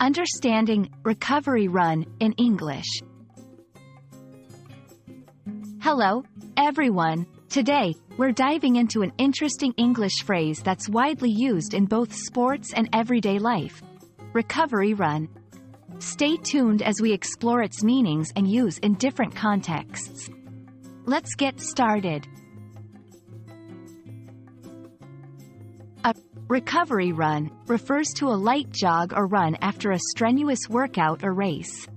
Understanding recovery run in English. Hello, everyone. Today, we're diving into an interesting English phrase that's widely used in both sports and everyday life. Recovery run. Stay tuned as we explore its meanings and use in different contexts. Let's get started. A recovery run refers to a light jog or run after a strenuous workout or race.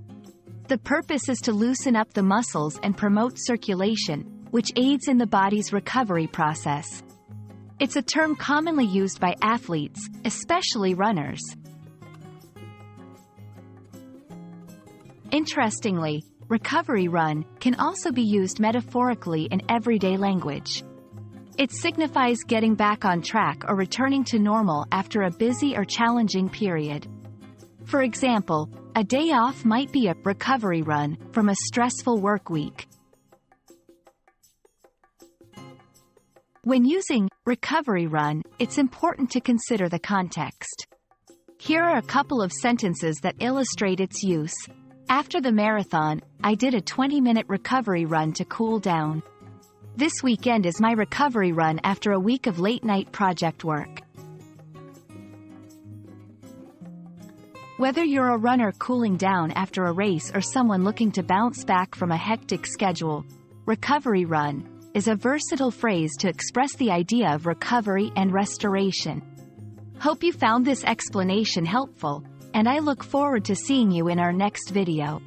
The purpose is to loosen up the muscles and promote circulation, which aids in the body's recovery process. It's a term commonly used by athletes, especially runners. Interestingly, recovery run can also be used metaphorically in everyday language. It signifies getting back on track or returning to normal after a busy or challenging period. For example, a day off might be a recovery run from a stressful work week. When using recovery run, it's important to consider the context. Here are a couple of sentences that illustrate its use. After the marathon, I did a 20-minute recovery run to cool down. This weekend is my recovery run after a week of late-night project work. Whether you're a runner cooling down after a race or someone looking to bounce back from a hectic schedule, recovery run is a versatile phrase to express the idea of recovery and restoration. Hope you found this explanation helpful, and I look forward to seeing you in our next video.